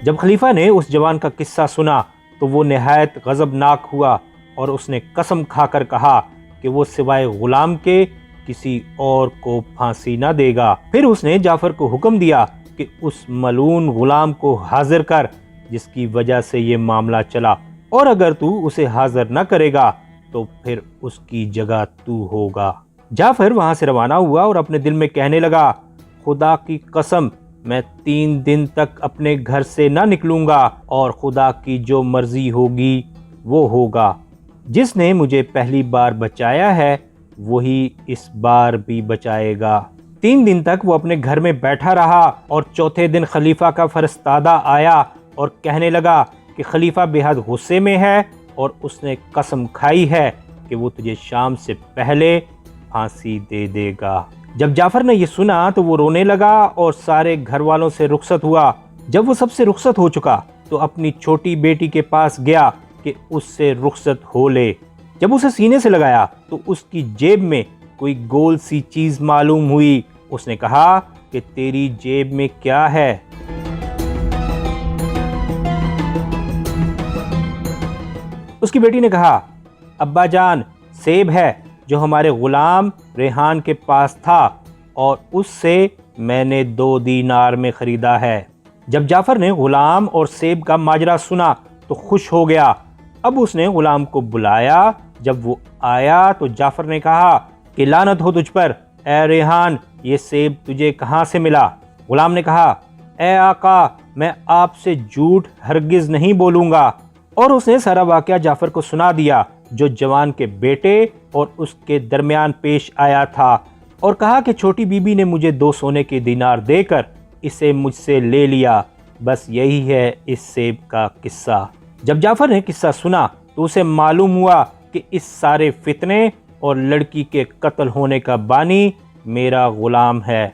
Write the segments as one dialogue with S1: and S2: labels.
S1: جب خلیفہ نے اس جوان کا قصہ سنا تو وہ نہایت غضبناک ہوا اور اس نے قسم کھا کر کہا کہ وہ سوائے غلام کے کسی اور کو پھانسی نہ دے گا۔ پھر اس نے جعفر کو حکم دیا کہ اس ملعون غلام کو حاضر کر جس کی وجہ سے یہ معاملہ چلا، اور اگر تو اسے حاضر نہ کرے گا تو پھر اس کی جگہ تو ہوگا۔ جعفر وہاں سے روانہ ہوا اور اپنے دل میں کہنے لگا، خدا کی قسم میں 3 دن تک اپنے گھر سے نہ نکلوں گا، اور خدا کی جو مرضی ہوگی وہ ہوگا۔ جس نے مجھے پہلی بار بچایا ہے وہی اس بار بھی بچائے گا۔ 3 دن تک وہ اپنے گھر میں بیٹھا رہا، اور چوتھے دن خلیفہ کا فرستادہ آیا اور کہنے لگا کہ خلیفہ بے حد غصے میں ہے اور اس نے قسم کھائی ہے کہ وہ تجھے شام سے پہلے پھانسی دے دے گا۔ جب جعفر نے یہ سنا تو وہ رونے لگا اور سارے گھر والوں سے رخصت ہوا۔ جب وہ سب سے رخصت ہو چکا تو اپنی چھوٹی بیٹی کے پاس گیا کہ اس سے رخصت ہو لے۔ جب اسے سینے سے لگایا تو اس کی جیب میں کوئی گول سی چیز معلوم ہوئی۔ اس نے کہا کہ تیری جیب میں کیا ہے؟ اس کی بیٹی نے کہا، ابا جان، سیب ہے جو ہمارے غلام ریحان کے پاس تھا، اور اس سے میں نے 2 دینار میں خریدا ہے۔ جب جعفر نے غلام اور سیب کا ماجرا سنا تو خوش ہو گیا۔ اب اس نے غلام کو بلایا۔ جب وہ آیا تو جعفر نے کہا کہ لعنت ہو تجھ پر، اے ریحان، یہ سیب تجھے کہاں سے ملا؟ غلام نے کہا، اے آقا، میں آپ سے جھوٹ ہرگز نہیں بولوں گا، اور اس نے سارا واقعہ جعفر کو سنا دیا جو جوان کے بیٹے اور اس کے درمیان پیش آیا تھا، اور کہا کہ چھوٹی بی بی نے مجھے 2 سونے کے دینار دے کر اسے مجھ سے لے لیا۔ بس یہی ہے اس سیب کا قصہ۔ جب جعفر نے قصہ سنا تو اسے معلوم ہوا کہ اس سارے فتنے اور لڑکی کے قتل ہونے کا بانی میرا غلام ہے۔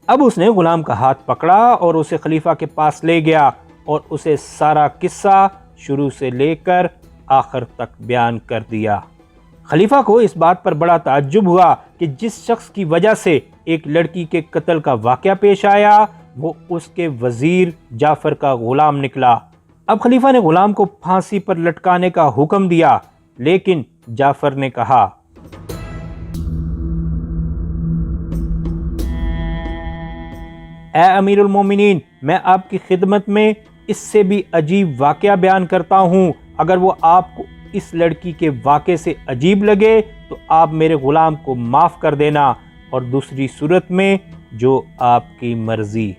S1: اب اس نے غلام کا ہاتھ پکڑا اور اسے خلیفہ کے پاس لے گیا اور اسے سارا قصہ شروع سے لے کر آخر تک بیان کر دیا۔ خلیفہ کو اس بات پر بڑا تعجب ہوا کہ جس شخص کی وجہ سے ایک لڑکی کے قتل کا واقعہ پیش آیا وہ اس کے وزیر جعفر کا غلام نکلا۔ اب خلیفہ نے غلام کو پھانسی پر لٹکانے کا حکم دیا، لیکن جعفر نے کہا، اے امیر المومنین، میں آپ کی خدمت میں اس سے بھی عجیب واقعہ بیان کرتا ہوں۔ اگر وہ آپ کو اس لڑکی کے واقعے سے عجیب لگے تو آپ میرے غلام کو معاف کر دینا، اور دوسری صورت میں جو آپ کی مرضی۔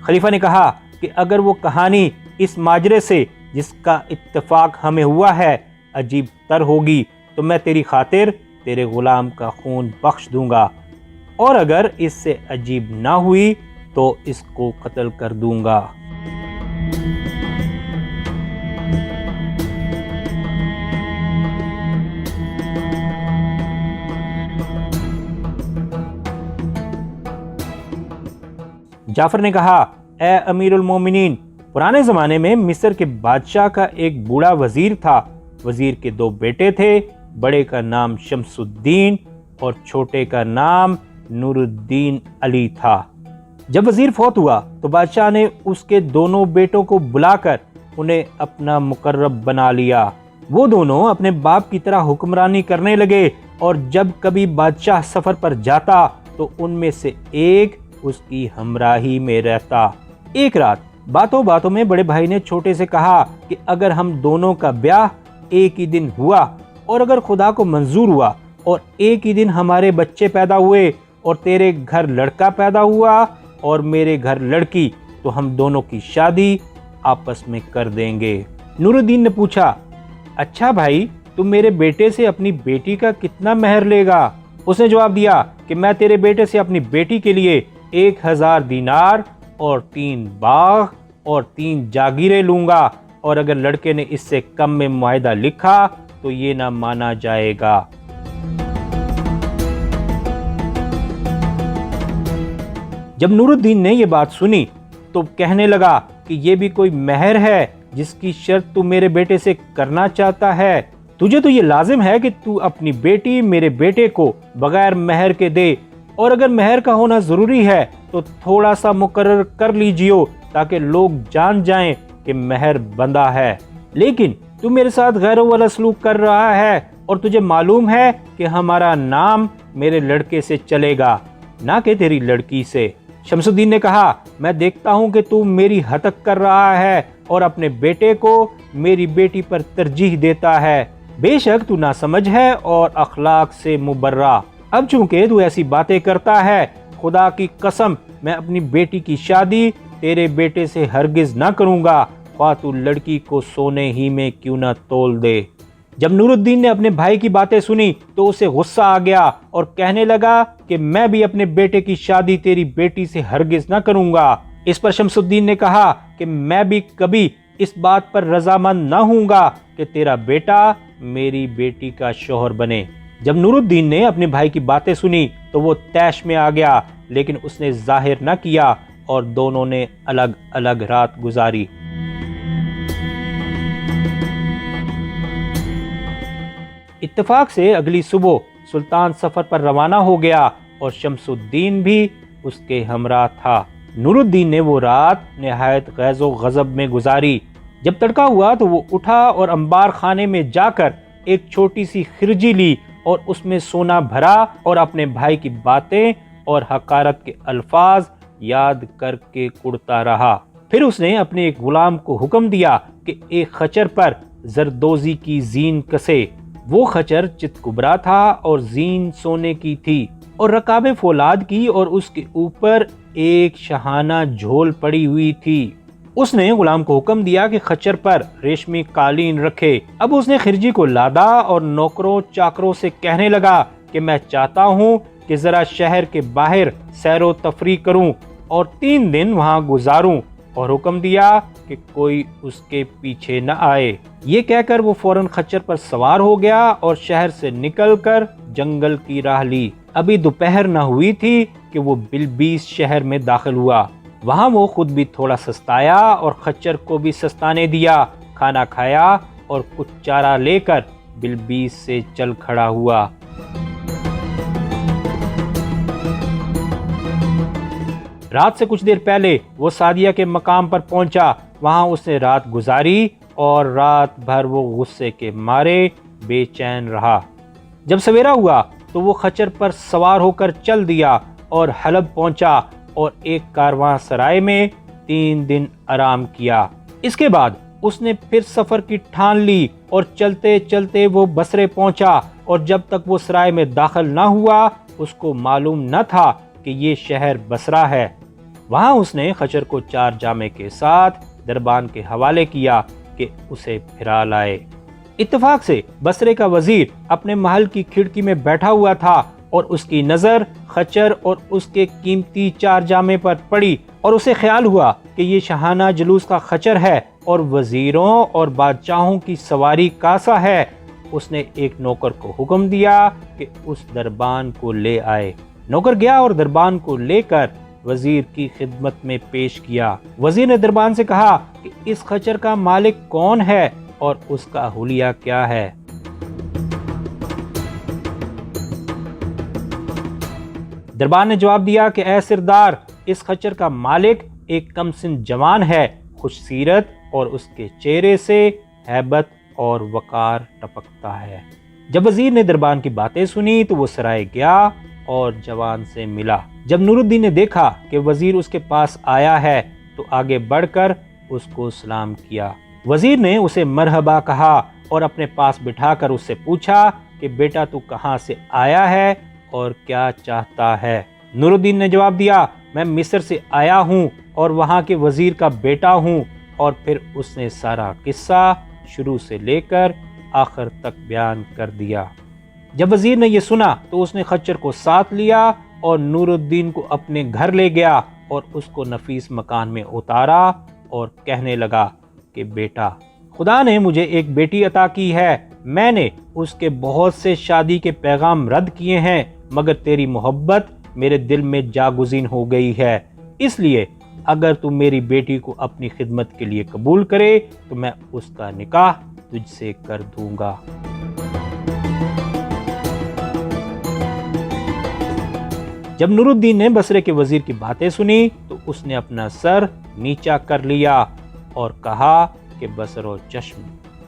S1: خلیفہ نے کہا کہ اگر وہ کہانی اس ماجرے سے جس کا اتفاق ہمیں ہوا ہے عجیب تر ہوگی تو میں تیری خاطر تیرے غلام کا خون بخش دوں گا، اور اگر اس سے عجیب نہ ہوئی تو اس کو قتل کر دوں گا۔ جعفر نے کہا، اے امیر المومنین، پرانے زمانے میں مصر کے بادشاہ کا ایک بوڑھا وزیر تھا۔ وزیر کے 2 بیٹے تھے، بڑے کا نام شمس الدین اور چھوٹے کا نام نور الدین علی تھا۔ جب وزیر فوت ہوا تو بادشاہ نے اس کے دونوں بیٹوں کو بلا کر انہیں اپنا مقرب بنا لیا۔ وہ دونوں اپنے باپ کی طرح حکمرانی کرنے لگے، اور جب کبھی بادشاہ سفر پر جاتا تو ان میں سے ایک اس کی ہمراہی میں رہتا۔ ایک رات باتوں باتوں میں بڑے بھائی نے چھوٹے سے کہا کہ اگر ہم دونوں کا بیاہ ایک ہی دن ہوا، اور اگر خدا کو منظور ہوا اور ایک ہی دن ہمارے بچے پیدا ہوئے، اور تیرے گھر لڑکا پیدا ہوا اور میرے گھر لڑکی، تو ہم دونوں کی شادی آپس میں کر دیں گے۔ نور الدین نے پوچھا، اچھا بھائی، تم میرے بیٹے سے اپنی بیٹی کا کتنا مہر لے گا؟ اس نے جواب دیا کہ میں تیرے بیٹے سے اپنی بیٹی کے لیے 1000 دینار اور 3 باغ اور 3 جاگیریں لوں گا، اور اگر لڑکے نے اس سے کم میں معاہدہ لکھا تو یہ نہ مانا جائے گا۔ جب نور الدین نے یہ بات سنی تو کہنے لگا کہ یہ بھی کوئی مہر ہے جس کی شرط تو میرے بیٹے سے کرنا چاہتا ہے؟ تجھے تو یہ لازم ہے کہ تو اپنی بیٹی میرے بیٹے کو بغیر مہر کے دے، اور اگر مہر کا ہونا ضروری ہے تو تھوڑا سا مقرر کر لیجیو تاکہ لوگ جان جائیں کہ مہر بندہ ہے۔ لیکن تو میرے ساتھ غیروں والا سلوک کر رہا ہے، اور تجھے معلوم ہے کہ ہمارا نام میرے لڑکے سے چلے گا نہ کہ تیری لڑکی سے۔ شمس الدین نے کہا، میں دیکھتا ہوں کہ تو میری ہتک کر رہا ہے اور اپنے بیٹے کو میری بیٹی پر ترجیح دیتا ہے۔ بے شک تو ناسمجھ ہے اور اخلاق سے مبرہ۔ اب چونکہ تو ایسی باتیں کرتا ہے، خدا کی قسم میں اپنی بیٹی کی شادی تیرے بیٹے سے ہرگز نہ کروں گا، خواہ تو لڑکی کو سونے ہی میں کیوں نہ تول دے۔ جب نور الدین نے اپنے بھائی کی باتیں سنی تو اسے غصہ آ گیا اور کہنے لگا کہ میں بھی اپنے بیٹے کی شادی تیری بیٹی سے ہرگز نہ کروں گا۔ اس پر شمس الدین نے کہا کہ میں بھی کبھی اس بات پر رضامند نہ ہوں گا کہ تیرا بیٹا میری بیٹی کا شوہر بنے۔ جب نور الدین نے اپنے بھائی کی باتیں سنی تو وہ طیش میں آ گیا، لیکن اس نے ظاہر نہ کیا اور دونوں نے الگ الگ رات گزاری۔ اتفاق سے اگلی صبح سلطان سفر پر روانہ ہو گیا اور شمس الدین بھی اس کے ہمراہ تھا۔ نور الدین نے وہ رات نہایت غیظ و غضب میں گزاری۔ جب تڑکا ہوا تو وہ اٹھا اور انبار خانے میں جا کر ایک چھوٹی سی خرجی لی اور اس میں سونا بھرا اور اپنے بھائی کی باتیں اور حقارت کے الفاظ یاد کر کے کڑتا رہا۔ پھر اس نے اپنے ایک غلام کو حکم دیا کہ ایک خچر پر زردوزی کی زین کسے۔ وہ خچر چت کبرا تھا اور زین سونے کی تھی اور رکابیں فولاد کی، اور اس کے اوپر ایک شاہانہ جھول پڑی ہوئی تھی۔ اس نے غلام کو حکم دیا کہ خچر پر ریشمی قالین رکھے۔ اب اس نے خرجی کو لادا اور نوکروں چاکروں سے کہنے لگا کہ میں چاہتا ہوں کہ ذرا شہر کے باہر سیر و تفریح کروں اور 3 دن وہاں گزاروں، اور حکم دیا کہ کوئی اس کے پیچھے نہ آئے۔ یہ کہہ کر وہ فوراً خچر پر سوار ہو گیا اور شہر سے نکل کر جنگل کی راہ لی۔ ابھی دوپہر نہ ہوئی تھی کہ وہ بلبیس شہر میں داخل ہوا۔ وہاں وہ خود بھی تھوڑا سستایا اور خچر کو بھی سستانے دیا، کھانا کھایا اور کچھ چارہ لے کر بلبیس سے چل کھڑا ہوا۔ رات سے کچھ دیر پہلے وہ سعدیہ کے مقام پر پہنچا۔ وہاں اس نے رات گزاری اور رات بھر وہ غصے کے مارے بے چین رہا۔ جب سویرا ہوا تو وہ خچر پر سوار ہو کر چل دیا اور حلب پہنچا اور ایک کارواں سرائے میں 3 دن آرام کیا۔ اس کے بعد اس نے پھر سفر کی ٹھان لی اور چلتے چلتے وہ بصرے پہنچا، اور جب تک وہ سرائے میں داخل نہ ہوا اس کو معلوم نہ تھا کہ یہ شہر بصرہ ہے۔ وہاں اس نے خچر کو 4 جامے کے ساتھ دربان کے حوالے کیا کہ اسے پھرا لائے۔ اتفاق سے بصرے کا وزیر اپنے محل کی کھڑکی میں بیٹھا ہوا تھا اور اس کی نظر خچر اور اس کے قیمتی 4 جامے پر پڑی، اور اسے خیال ہوا کہ یہ شاہانہ جلوس کا خچر ہے اور وزیروں اور بادشاہوں کی سواری کاسا ہے۔ اس نے ایک نوکر کو حکم دیا کہ اس دربان کو لے آئے۔ نوکر گیا اور دربان کو لے کر وزیر کی خدمت میں پیش کیا۔ وزیر نے دربان سے کہا کہ اس خچر کا مالک کون ہے اور اس کا حلیہ کیا ہے؟ دربان نے جواب دیا کہ اے سردار، اس خچر کا مالک ایک کم سن جوان ہے، خوش سیرت، اور اس کے چہرے سے ہیبت اور وقار ٹپکتا ہے۔ جب وزیر نے دربان کی باتیں سنی تو وہ سرائے گیا اور جوان سے ملا۔ جب نور الدین نے دیکھا کہ وزیر اس کے پاس آیا ہے تو آگے بڑھ کر اس کو سلام کیا۔ وزیر نے اسے مرحبا کہا اور اپنے پاس بٹھا کر اس سے پوچھا کہ بیٹا تو کہاں سے آیا ہے اور کیا چاہتا ہے؟ نور الدین نے جواب دیا، میں مصر سے آیا ہوں اور وہاں کے وزیر کا بیٹا ہوں، اور پھر اس نے سارا قصہ شروع سے لے کر آخر تک بیان کر دیا۔ جب وزیر نے یہ سنا تو اس نے خچر کو ساتھ لیا اور نور الدین کو اپنے گھر لے گیا اور اس کو نفیس مکان میں اتارا اور کہنے لگا کہ بیٹا، خدا نے مجھے ایک بیٹی عطا کی ہے، میں نے اس کے بہت سے شادی کے پیغام رد کیے ہیں، مگر تیری محبت میرے دل میں جاگزین ہو گئی ہے، اس لیے اگر تم میری بیٹی کو اپنی خدمت کے لیے قبول کرے تو میں اس کا نکاح تجھ سے کر دوں گا۔ جب نور الدین نے بصرے کے وزیر کی باتیں سنی تو اس نے اپنا سر نیچا کر لیا اور کہا کہ بصر و چشم۔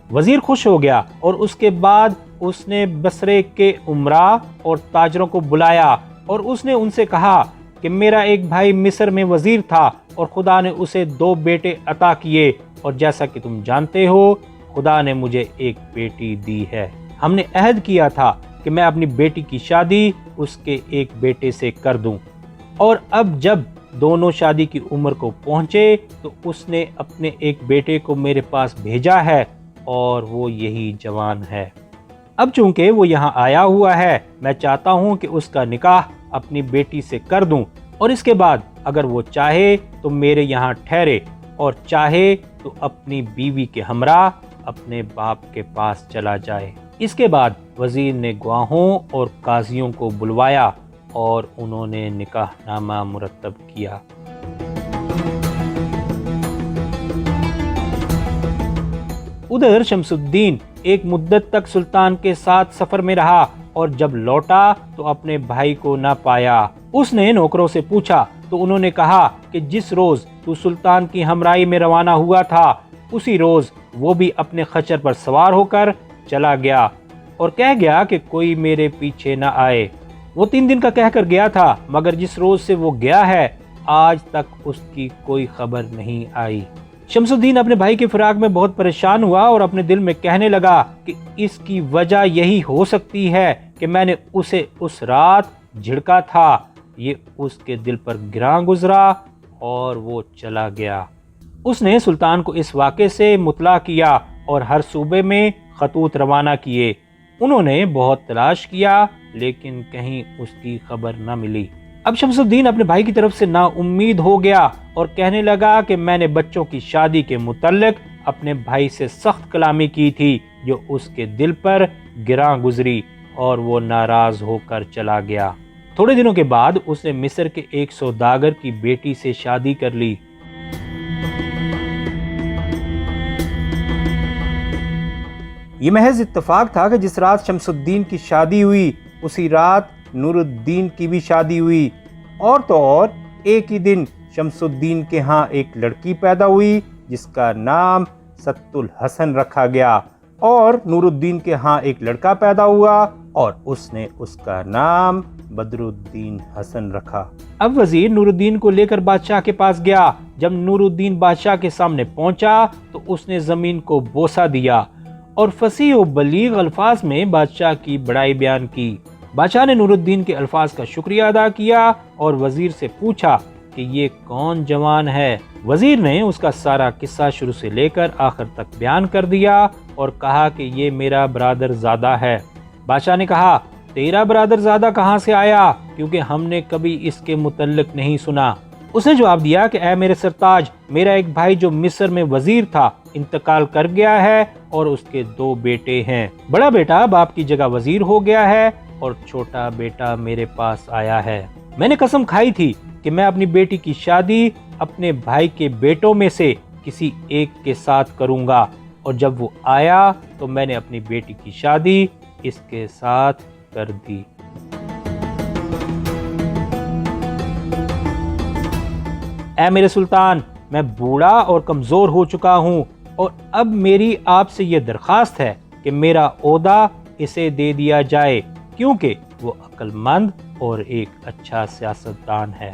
S1: وزیر خوش ہو گیا اور اس کے بعد اس نے بصرے کے امراء اور تاجروں کو بلایا اور اس نے ان سے کہا کہ میرا ایک بھائی مصر میں وزیر تھا اور خدا نے اسے 2 بیٹے عطا کیے، اور جیسا کہ تم جانتے ہو خدا نے مجھے ایک بیٹی دی ہے۔ ہم نے عہد کیا تھا کہ میں اپنی بیٹی کی شادی اس کے ایک بیٹے سے کر دوں، اور اب جب دونوں شادی کی عمر کو پہنچے تو اس نے اپنے ایک بیٹے کو میرے پاس بھیجا ہے اور وہ یہی جوان ہے۔ اب چونکہ وہ یہاں آیا ہوا ہے، میں چاہتا ہوں کہ اس کا نکاح اپنی بیٹی سے کر دوں، اور اس کے بعد اگر وہ چاہے تو میرے یہاں ٹھہرے، اور چاہے تو اپنی بیوی کے ہمراہ اپنے باپ کے پاس چلا جائے۔ اس کے بعد وزیر نے گواہوں اور قاضیوں کو بلوایا اور انہوں نے نکاح نامہ مرتب کیا۔ ادھر شمس الدین ایک مدت تک سلطان کے ساتھ سفر میں رہا، اور جب لوٹا تو اپنے بھائی کو نہ پایا۔ اس نے نوکروں سے پوچھا تو انہوں نے کہا کہ جس روز تو سلطان کی ہمراہی میں روانہ ہوا تھا اسی روز وہ بھی اپنے خچر پر سوار ہو کر چلا گیا اور کہہ گیا کہ کوئی میرے پیچھے نہ آئے۔ وہ 3 دن کا کہہ کر گیا تھا، مگر جس روز سے وہ گیا ہے آج تک اس کی کوئی خبر نہیں آئی۔ شمس الدین اپنے بھائی کے فراق میں بہت پریشان ہوا اور اپنے دل میں کہنے لگا کہ اس کی وجہ یہی ہو سکتی ہے کہ میں نے اسے اس رات جھڑکا تھا، یہ اس کے دل پر گراں گزرا اور وہ چلا گیا۔ اس نے سلطان کو اس واقعے سے مطلع کیا اور ہر صوبے میں خطوط روانہ کیے۔ انہوں نے بہت تلاش کیا لیکن کہیں اس کی خبر نہ ملی۔ اب شمس الدین اپنے بھائی کی طرف سے نا امید ہو گیا اور کہنے لگا کہ میں نے بچوں کی شادی کے متعلق اپنے بھائی سے سخت کلامی کی تھی جو اس کے دل پر گراں گزری اور وہ ناراض ہو کر چلا گیا۔ تھوڑے دنوں کے بعد اس نے مصر کے ایک سوداگر کی بیٹی سے شادی کر لی۔ یہ محض اتفاق تھا کہ جس رات شمس الدین کی شادی ہوئی اسی رات نور الدین کی بھی شادی ہوئی، اور تو اور ایک ہی دن شمس الدین کے ہاں ایک لڑکی پیدا ہوئی جس کا نام ست الحسن رکھا گیا، اور نور الدین کے ہاں ایک لڑکا پیدا ہوا اور اس نے اس کا نام بدر الدین حسن رکھا۔ اب وزیر نور الدین کو لے کر بادشاہ کے پاس گیا۔ جب نور الدین بادشاہ کے سامنے پہنچا تو اس نے زمین کو بوسہ دیا اور فصیح و بلیغ الفاظ میں بادشاہ کی بڑائی بیان کی۔ بادشاہ نے نور الدین کے الفاظ کا شکریہ ادا کیا اور وزیر سے پوچھا کہ یہ کون جوان ہے۔ وزیر نے اس کا سارا قصہ شروع سے لے کر آخر تک بیان کر دیا اور کہا کہ یہ میرا برادر زادہ ہے۔ بادشاہ نے کہا تیرا برادر زادہ کہاں سے آیا، کیونکہ ہم نے کبھی اس کے متعلق نہیں سنا۔ اس نے جواب دیا کہ اے میرے سرتاج، میرا ایک بھائی جو مصر میں وزیر تھا انتقال کر گیا ہے اور اس کے 2 بیٹے ہیں۔ بڑا بیٹا باپ کی جگہ وزیر ہو گیا ہے اور چھوٹا بیٹا میرے پاس آیا ہے۔ میں نے قسم کھائی تھی کہ میں اپنی بیٹی کی شادی اپنے بھائی کے بیٹوں میں سے کسی ایک کے ساتھ کروں گا، اور جب وہ آیا تو میں نے اپنی بیٹی کی شادی اس کے ساتھ کر دی۔ اے میرے سلطان، میں بوڑھا اور کمزور ہو چکا ہوں، اور اب میری آپ سے یہ درخواست ہے کہ میرا عہدہ اسے دے دیا جائے، کیونکہ وہ عقل مند اور ایک اچھا سیاستدان ہے۔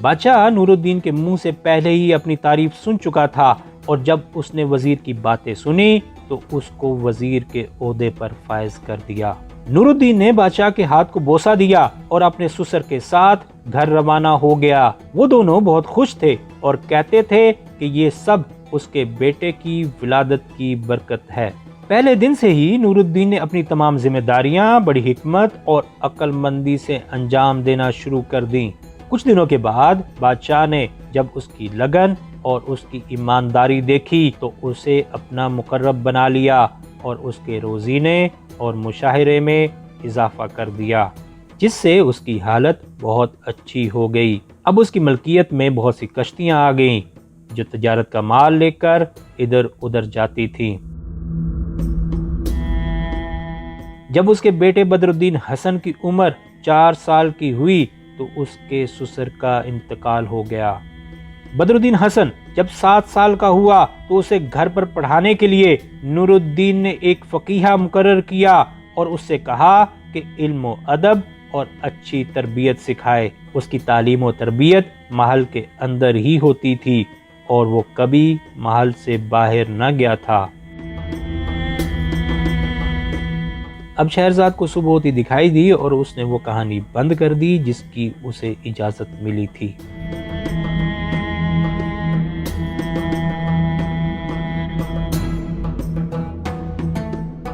S1: بادشاہ نور الدین کے منہ سے پہلے ہی اپنی تعریف سن چکا تھا، اور جب اس نے وزیر کی باتیں سنی تو اس کو وزیر کے عہدے پر فائز کر دیا۔ نور الدین نے بادشاہ کے ہاتھ کو بوسہ دیا اور اپنے سسر کے ساتھ گھر روانہ ہو گیا۔ وہ دونوں بہت خوش تھے اور کہتے تھے کہ یہ سب اس کے بیٹے کی ولادت کی برکت ہے۔ پہلے دن سے ہی نور الدین نے اپنی تمام ذمہ داریاں بڑی حکمت اور عقل مندی سے انجام دینا شروع کر دیں۔ کچھ دنوں کے بعد بادشاہ نے جب اس کی لگن اور اس کی ایمانداری دیکھی تو اسے اپنا مقرب بنا لیا اور اس کے روزینے اور مشاہرے میں اضافہ کر دیا۔ جس سے اس کی حالت بہت اچھی ہو گئی۔ اب اس کی ملکیت میں بہت سی کشتیاں آ گئیں جو تجارت کا مال لے کر ادھر ادھر جاتی تھیں۔ جب اس کے بیٹے بدر الدین حسن کی عمر 4 سال کی ہوئی تو اس کے سسر کا انتقال ہو گیا۔ بدر الدین حسن جب 7 سال کا ہوا تو اسے گھر پر پڑھانے کے لیے نور الدین نے ایک فقیہ مقرر کیا اور اس سے کہا کہ علم و ادب اور اچھی تربیت سکھائے۔ اس کی تعلیم و تربیت محل کے اندر ہی ہوتی تھی اور وہ کبھی محل سے باہر نہ گیا تھا۔ اب شہرزاد کو صبح ہوتی دکھائی دی اور اس نے وہ کہانی بند کر دی جس کی اسے اجازت ملی تھی۔